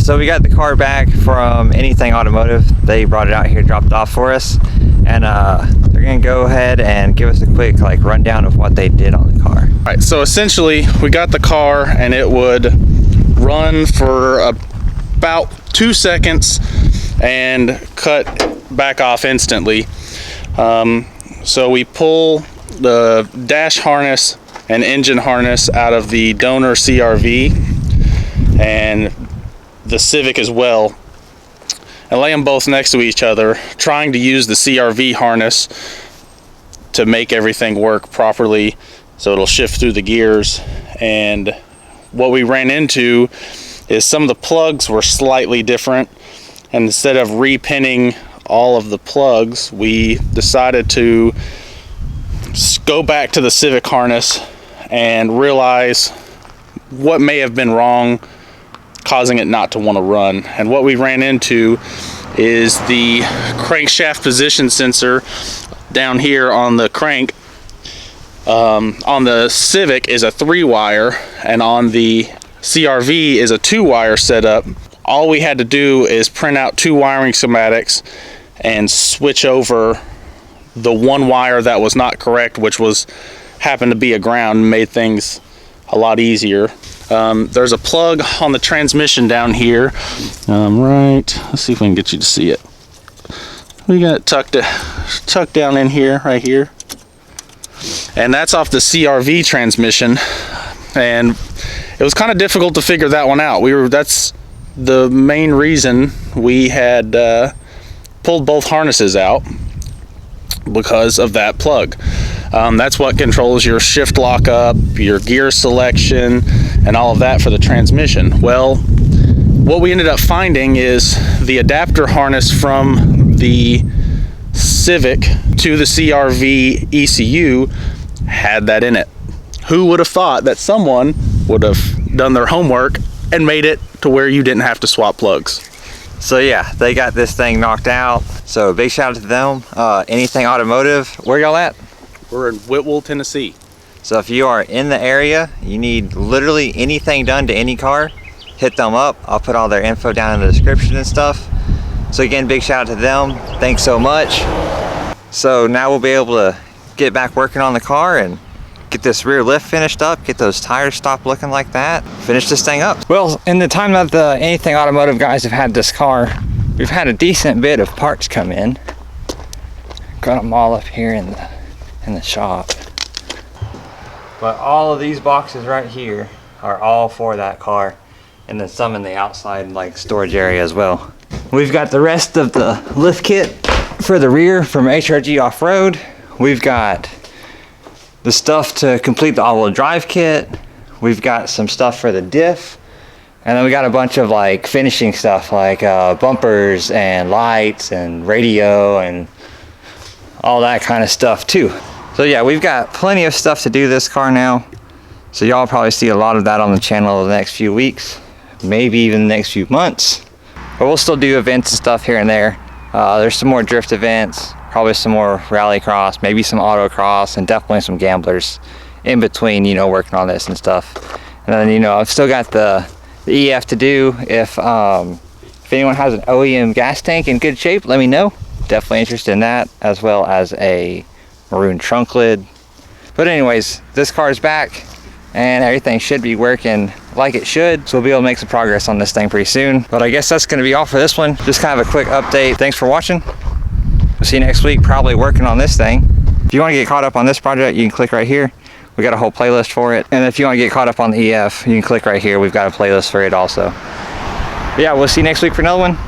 So we got the car back from Anything Automotive. They brought it out here, dropped it off for us, and they're gonna go ahead and give us a quick rundown of what they did on the car. All right, so essentially we got the car and it would run for about 2 seconds and cut back off instantly. So we pull the dash harness and engine harness out of the donor CRV and the Civic as well, and lay them both next to each other, trying to use the CRV harness to make everything work properly so it'll shift through the gears. And what we ran into is some of the plugs were slightly different, and instead of repinning all of the plugs, we decided to go back to the Civic harness and realize what may have been wrong, causing it not to want to run. And what we ran into is the crankshaft position sensor down here on the crank. On the Civic is a 3-wire, and on the CRV is a 2-wire setup. All we had to do is print out 2 wiring schematics and switch over the 1 wire that was not correct, which happened to be a ground, and made things a lot easier. There's a plug on the transmission down here. Right, let's see if we can get you to see it. We got it tucked down in here, right here. And that's off the CRV transmission. And it was kind of difficult to figure that one out. That's the main reason we had pulled both harnesses out, because of that plug. That's what controls your shift lockup, your gear selection, and all of that for the transmission. Well, what we ended up finding is the adapter harness from the Civic to the CRV ECU had that in it. Who would have thought that someone would have done their homework and made it to where you didn't have to swap plugs? So yeah, they got this thing knocked out. So big shout out to them. Anything Automotive. Where y'all at? We're in Whitwell, Tennessee. So if you are in the area, you need literally anything done to any car, hit them up. I'll put all their info down in the description and stuff. So again, big shout out to them. Thanks so much. So now we'll be able to get back working on the car and get this rear lift finished up, get those tires stopped looking like that, finish this thing up. Well, in the time that the Anything Automotive guys have had this car, we've had a decent bit of parts come in. Got them all up here in the shop. But all of these boxes right here are all for that car, and then some in the outside storage area as well. We've got the rest of the lift kit for the rear from HRG Off-Road. We've got the stuff to complete the all-wheel drive kit. We've got some stuff for the diff, and then we got a bunch of finishing stuff like bumpers and lights and radio and all that kind of stuff too. So yeah, we've got plenty of stuff to do this car now. So y'all probably see a lot of that on the channel over the next few weeks, maybe even the next few months. But we'll still do events and stuff here and there. There's some more drift events, probably some more rallycross, maybe some autocross, and definitely some gamblers in between, working on this and stuff. And then, I've still got the EF to do. If anyone has an OEM gas tank in good shape, let me know. Definitely interested in that, as well as a maroon trunk lid. But anyways, this car is back and everything should be working like it should, so we'll be able to make some progress on this thing pretty soon. But I guess that's going to be all for this one. Just kind of a quick update. Thanks for watching. We'll see you next week, probably working on this thing. If you want to get caught up on this project, you can click right here. We got a whole playlist for it. And if you want to get caught up on the EF, you can click right here. We've got a playlist for it also. But yeah, we'll see you next week for another one.